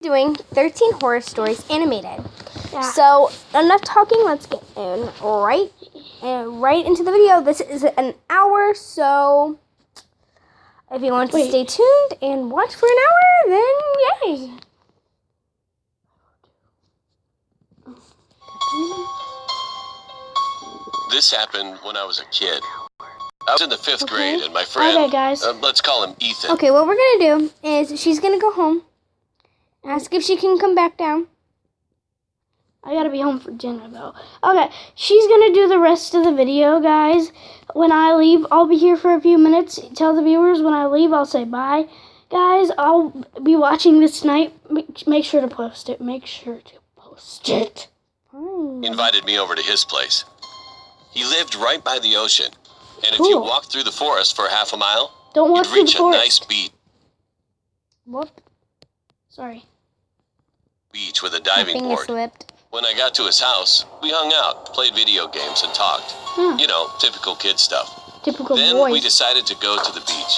Doing 13 horror stories animated. Yeah. So enough talking. Let's get in right into the video. This is an hour, so if you want to stay tuned and watch for an hour, then yay. This happened when I was a kid. I was in the 5th grade, and my friend, guys. Let's call him Ethan. Okay, what we're gonna do is she's gonna go home. Ask if she can come back down. I gotta be home for dinner, though. Okay, she's gonna do the rest of the video, guys. When I leave, I'll be here for a few minutes. Tell the viewers when I leave, I'll say bye. Guys, I'll be watching this tonight. Make sure to post it. Make sure to post it. He invited me over to his place. He lived right by the ocean. And if you walked through the forest for half a mile, Don't walk you'd through reach the forest. a nice Whoop. Sorry. beach with a diving Finger board. slipped. When I got to his house, we hung out, played video games, and talked. You know, typical kid stuff. Typical Then boys. we decided to go to the beach.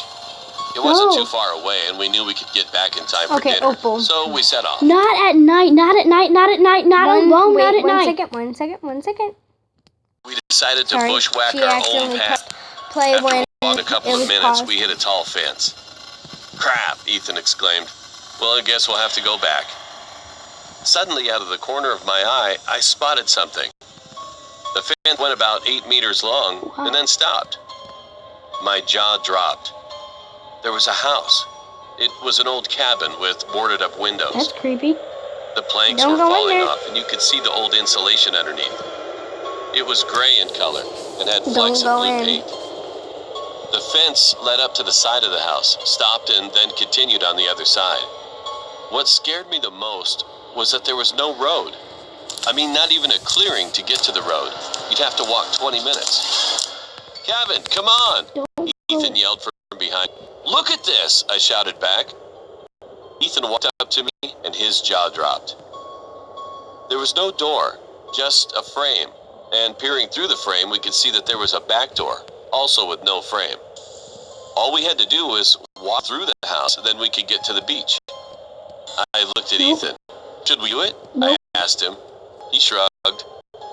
It wasn't too far away, and we knew we could get back in time for dinner. Opal. So we set off. Not at night. Not at night. Not at night. Not alone. Not at night. One second. We decided to Sorry, bushwhack she our own accidentally path. Play After when we walked a couple it of was minutes, paused. we hit a tall fence. Crap, Ethan exclaimed. Well, I guess we'll have to go back. Suddenly, out of the corner of my eye, I spotted something. The fence went about 8 meters long and then stopped. My jaw dropped. There was a house. It was an old cabin with boarded up windows. That's creepy. The planks Don't were go in falling there. off, and you could see the old insulation underneath. It was gray in color and had Don't flecks of go blue in. paint. The fence led up to the side of the house, stopped, and then continued on the other side. What scared me the most was that there was no road. I mean, not even a clearing to get to the road. You'd have to walk 20 minutes. Kevin, come on! Ethan yelled from behind. Look at this, I shouted back. Ethan walked up to me, and his jaw dropped. There was no door, just a frame. And peering through the frame, we could see that there was a back door, also with no frame. All we had to do was walk through the house, and then we could get to the beach. I looked at Ethan. Should we do it? I asked him. He shrugged. I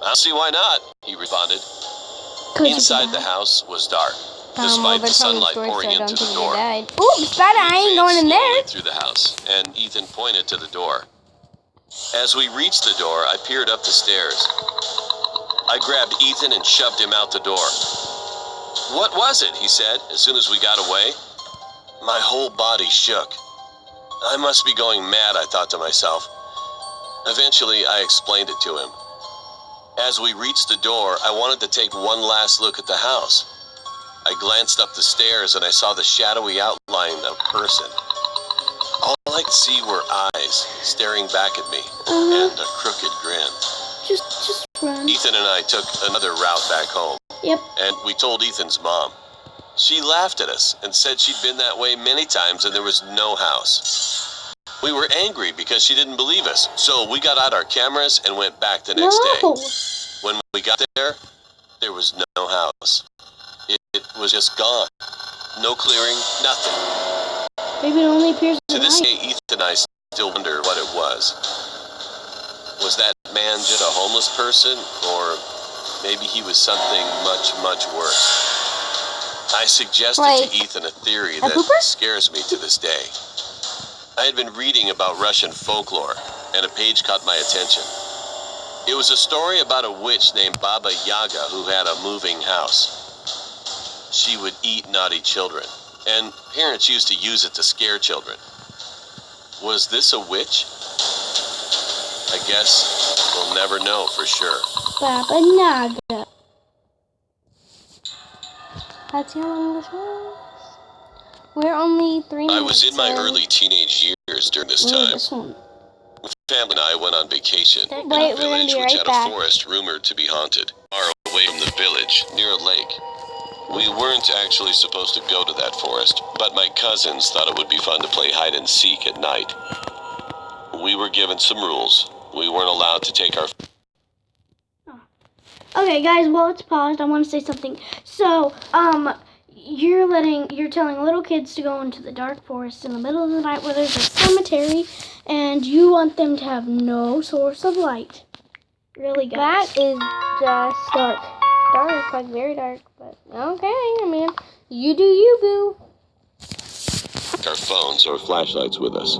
don't see why not, he responded. Inside the house was dark, despite the sunlight pouring into the door. Ooh, spider, I ain't going in there. Through the house, and Ethan pointed to the door. As we reached the door, I peered up the stairs. I grabbed Ethan and shoved him out the door. What was it? He said, as soon as we got away. My whole body shook. I must be going mad, I thought to myself. Eventually, I explained it to him. As we reached the door, I wanted to take one last look at the house. I glanced up the stairs and I saw the shadowy outline of a person. All I could see were eyes staring back at me and a crooked grin. Just run. Ethan and I took another route back home. Yep. And we told Ethan's mom. She laughed at us and said she'd been that way many times and there was no house. We were angry because she didn't believe us, so we got out our cameras and went back the next day. When we got there was no house. It was just gone. No clearing, nothing. Maybe it only appears To at this night. day, Ethan and I still wonder what it was. Was that man just a homeless person, or maybe he was something much, much worse? I suggested to Ethan a theory that scares me to this day. I had been reading about Russian folklore, and a page caught my attention. It was a story about a witch named Baba Yaga who had a moving house. She would eat naughty children, and parents used to use it to scare children. Was this a witch? I guess we'll never know for sure. Baba Yaga. That's how long this was. We're only 3 minutes. I was in my early teenage years during this time. This one. My family and I went on vacation in Wait, a we're gonna village be which right had back. a forest rumored to be haunted. Far away from the village, near a lake. We weren't actually supposed to go to that forest, but my cousins thought it would be fun to play hide and seek at night. We were given some rules. We weren't allowed to take our... Okay, guys, well, it's paused. I want to say something. So, you're telling little kids to go into the dark forest in the middle of the night where there's a cemetery, and you want them to have no source of light. Really, guys? That is just dark. Dark, like very dark. But okay, I mean, you do you, boo. Our phones or flashlights with us.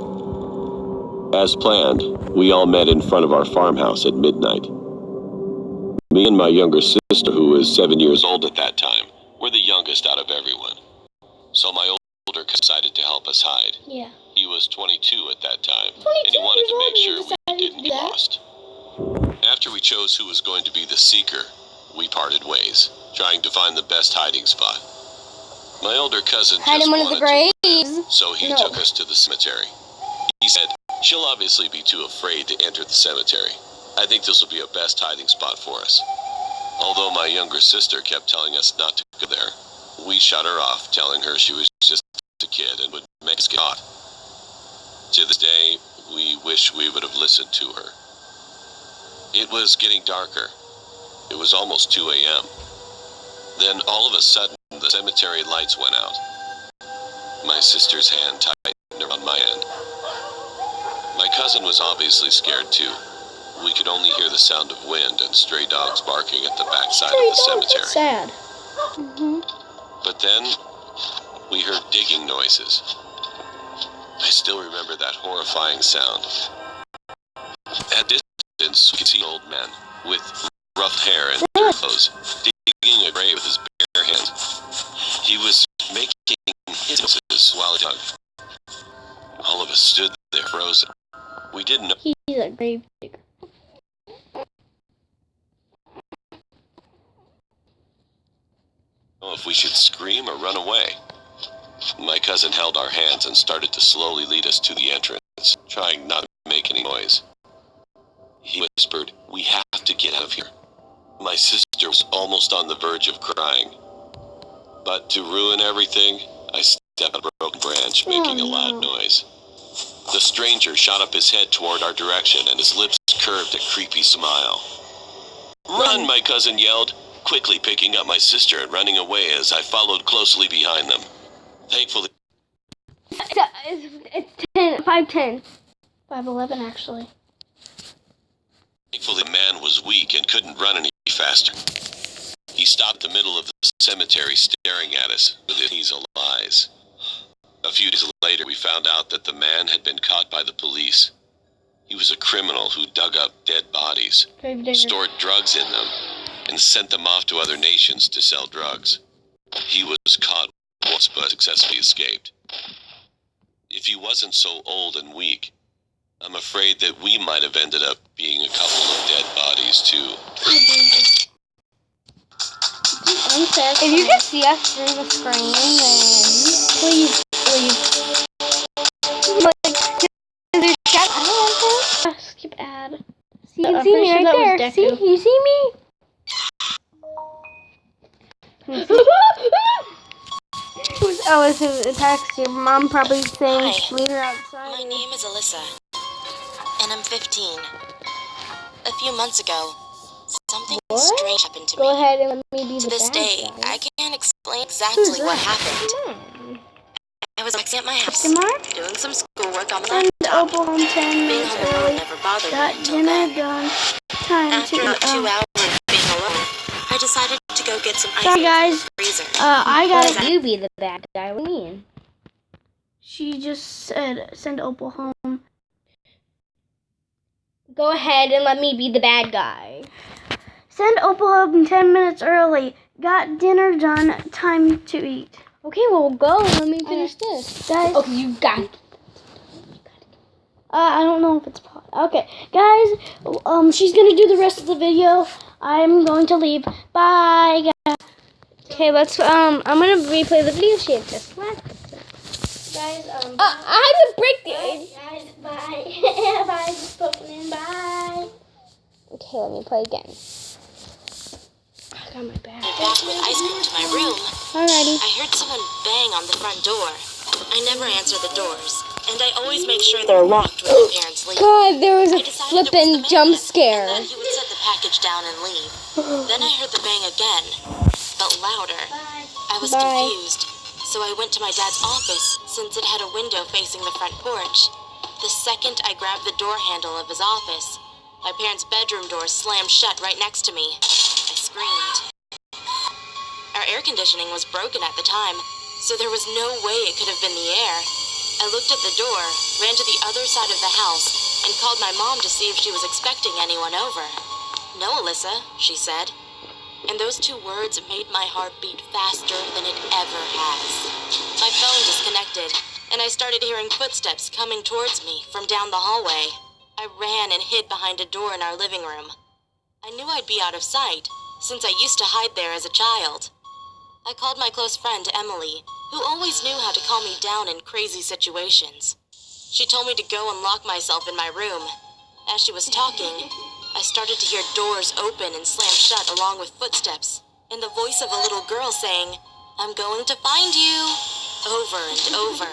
As planned, we all met in front of our farmhouse at midnight. Me and my younger sister, who was 7 years old at that time, were the youngest out of everyone. So my older cousin decided to help us hide. Yeah. He was 22 at that time, 22 and he wanted to make years sure old, we he didn't decided to get do that? lost. After we chose who was going to be the seeker, we parted ways, trying to find the best hiding spot. My older cousin Hide just in one of the wanted to graves. live, so he No. took us to the cemetery. He said, "She'll obviously be too afraid to enter the cemetery. I think this will be a best hiding spot for us." Although my younger sister kept telling us not to go there, we shut her off, telling her she was just a kid and would make us get caught. To this day, we wish we would have listened to her. It was getting darker. It was almost 2 a.m. Then all of a sudden, the cemetery lights went out. My sister's hand tightened around my hand. My cousin was obviously scared too. We could only hear the sound of wind and stray dogs barking at the backside of the cemetery. Sad. But then, we heard digging noises. I still remember that horrifying sound. At distance, we could see an old man with rough hair and dirt clothes digging a grave with his bare hands. He was making his noises while he dug. All of us stood there frozen. We didn't know He's a grave digger. if we should scream or run away. My cousin held our hands and started to slowly lead us to the entrance, trying not to make any noise. He whispered, "We have to get out of here." My sister was almost on the verge of crying. But to ruin everything, I stepped on a broken branch, making a loud noise. The stranger shot up his head toward our direction, and his lips curved a creepy smile. "Run!" my cousin yelled, quickly picking up my sister and running away as I followed closely behind them. Thankfully, It's 5'10". 5'11", actually. the man was weak and couldn't run any faster. He stopped in the middle of the cemetery, staring at us with his hazel eyes. A few days later, we found out that the man had been caught by the police. He was a criminal who dug up dead bodies, Grave digger. stored drugs in them, and sent them off to other nations to sell drugs. He was caught once but successfully escaped. If he wasn't so old and weak, I'm afraid that we might have ended up being a couple of dead bodies too. If you can see us through the screen, then Please. Skip ad. you can I'm see pretty me sure right that was there. See, Deku. you see me? Oh, it's a text. Your mom probably saying Hi. leave her outside. My name is Alyssa, and I'm 15. A few months ago, something strange happened to Go me. ahead and let me be To the this bad day, guy. I can't explain exactly what happened. Come on. I was relaxing at my house, Mark? doing some schoolwork on the Send laptop. Opal home 10 Being minutes home alone early. never bothered me Got until dinner then. done. Time After to about eat. 2 hours of being alone, I decided to go get some ice Sorry, cream guys. from the freezer. I Why gotta. would you be the bad guy? What do you mean? She just said send Opal home. Go ahead and let me be the bad guy. Send Opal home 10 minutes early. Got dinner done. Time to eat. Okay, well, go. Let me finish this. Guys, Okay, you got it. I don't know if it's pot. Okay, guys, she's gonna do the rest of the video. I'm going to leave. Bye, guys. Okay, let's, I'm gonna replay the video she had just left. Guys, I had to break the... guys, bye. Bye, just poking in. Bye. Okay, let me play again. I got my bag. Back with ice cream to my room, Alrighty. I heard someone bang on the front door. I never answer the doors, and I always make sure they're locked when my parents leave. God, there was I a decided it was the flippin' man, jump and scare. then he would set the package down and leave. Then I heard the bang again, but louder. Bye. I was Bye. confused, so I went to my dad's office since it had a window facing the front porch. The second I grabbed the door handle of his office, my parents' bedroom door slammed shut right next to me. I screamed. Our air conditioning was broken at the time, so there was no way it could have been the air. I looked at the door, ran to the other side of the house, and called my mom to see if she was expecting anyone over. "No, Alyssa," she said. And those 2 words made my heart beat faster than it ever has. My phone disconnected, and I started hearing footsteps coming towards me from down the hallway. I ran and hid behind a door in our living room. I knew I'd be out of sight, since I used to hide there as a child. I called my close friend Emily, who always knew how to calm me down in crazy situations. She told me to go and lock myself in my room. As she was talking, I started to hear doors open and slam shut along with footsteps, and the voice of a little girl saying, "I'm going to find you," over and over.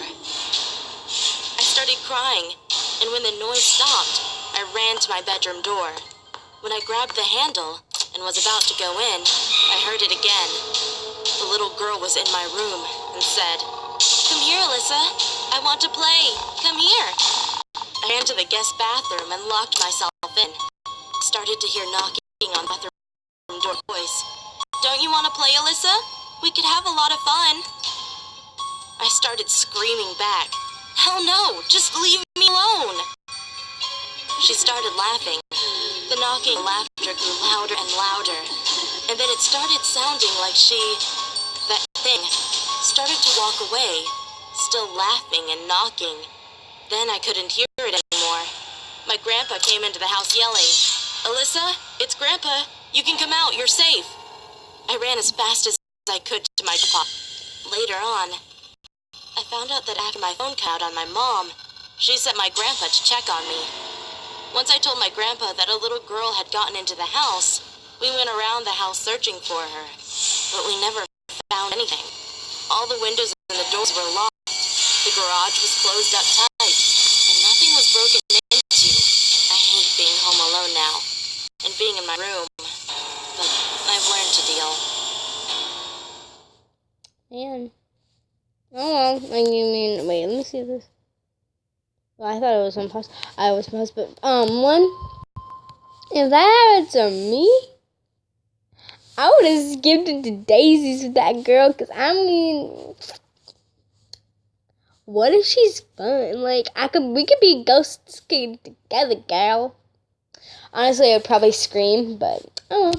I started crying, and when the noise stopped, I ran to my bedroom door. When I grabbed the handle and was about to go in, I heard it again. The little girl was in my room and said, "Come here, Alyssa. I want to play. Come here." I ran to the guest bathroom and locked myself in. Started to hear knocking on the bathroom door voice. "Don't you want to play, Alyssa? We could have a lot of fun." I started screaming back, "Hell no, just leave me alone." She started laughing. The knocking and laughter grew louder and louder, and then it started sounding like that thing, started to walk away, still laughing and knocking. Then I couldn't hear it anymore. My grandpa came into the house yelling, "Alyssa, it's Grandpa. You can come out. You're safe." I ran as fast as I could to my grandpa. Later on, I found out that after my phone cut out on my mom, she sent my grandpa to check on me. Once I told my grandpa that a little girl had gotten into the house, we went around the house searching for her, but we never found anything. All the windows and the doors were locked. The garage was closed up tight, and nothing was broken into. I hate being home alone now, and being in my room, but I've learned to deal. Man. Oh well. Wait, let me see this. Well, I thought it was impossible. I was supposed to, if that happened to me, I would have skipped into Daisies with that girl, because what if she's fun? Like, we could be ghost skating together, gal. Honestly, I would probably scream, but, oh.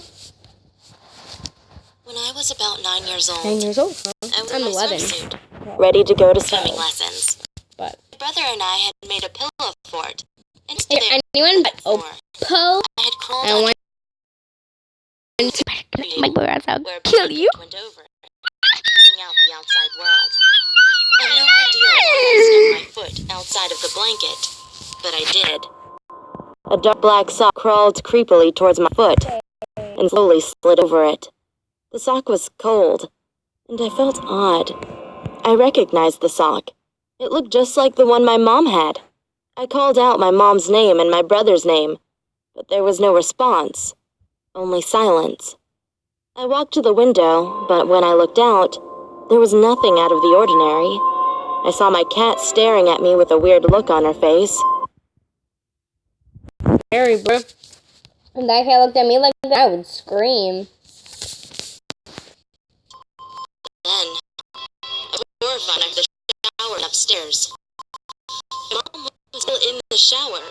When I was about 9 years old, 9 years old, huh? I was I'm in my 11. swimsuit, ready to go to swimming lessons. But My brother and I had made a pillow fort, and if stood there anyone but for. Oppo, I had crawled I under want to my brother, I'll where kill you. went over, checking out the outside world. I had no idea why I stuck my foot outside of the blanket, but I did. A dark black sock crawled creepily towards my foot and slowly slid over it. The sock was cold, and I felt odd. I recognized the sock. It looked just like the one my mom had. I called out my mom's name and my brother's name, but there was no response, only silence. I walked to the window, but when I looked out, there was nothing out of the ordinary. I saw my cat staring at me with a weird look on her face. Scary, bro. If that cat looked at me like that, I would scream. Then, I was horrified of the shower upstairs. My mom was still in the shower.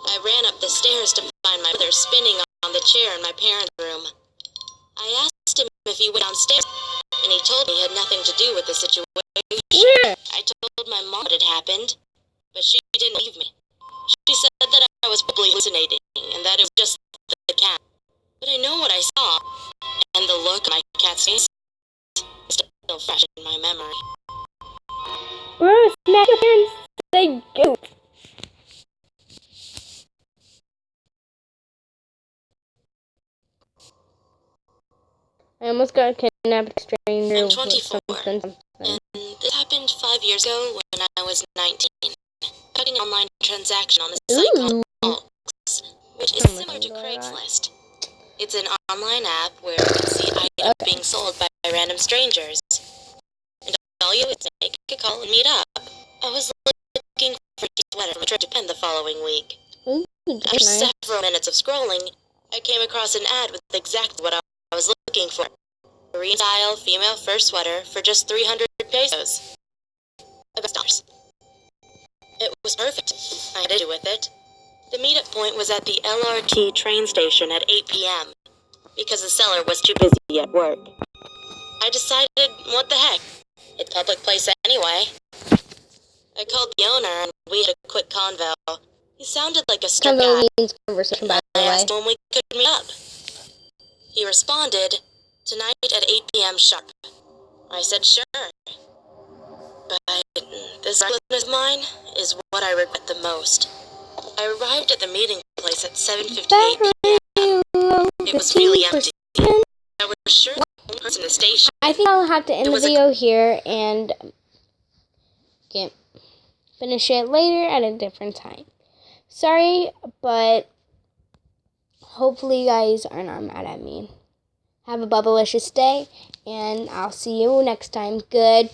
I ran up the stairs to find my brother spinning on the chair in my parents' room. I asked him if he went downstairs, and he told me he had nothing to do with the situation. Yeah. I told my mom what had happened, but she didn't believe me. She said that I was probably hallucinating, and that it was just the cat. But I know what I saw, and the look on my cat's face is still fresh in my memory. Bro, smack your hands. Say goat. I almost got kidnapped, stranger. I'm with 24, something. and this happened 5 years ago when I was 19. I got an online transaction on a site called Ox, which is similar to Craigslist. It's an online app where you can see item being sold by random strangers. And all you would make a call and meet up. I was looking for a sweater from a trip to Penn the following week. Ooh, After that's nice. several minutes of scrolling, I came across an ad with exactly what I was looking for. Korean-style female fur sweater for just 300 pesos. $100. It was perfect. I had to do with it. The meetup point was at the LRT train station at 8 p.m. because the seller was too busy at work. I decided, what the heck? It's a public place anyway. I called the owner and we had a quick convo. He sounded like a strict Convo guy. means conversation, by the I way. asked when we could meet up. He responded, tonight at 8 p.m. sharp. I said sure. But this recklessness of mine is what I regret the most. I arrived at the meeting place at 7:58 p.m. It was really empty. I was sure the only person in the station. I think I'll have to end It the was a- video here and finish it later at a different time. Sorry, but hopefully you guys are not mad at me. Have a bubblicious day, and I'll see you next time. Goodbye.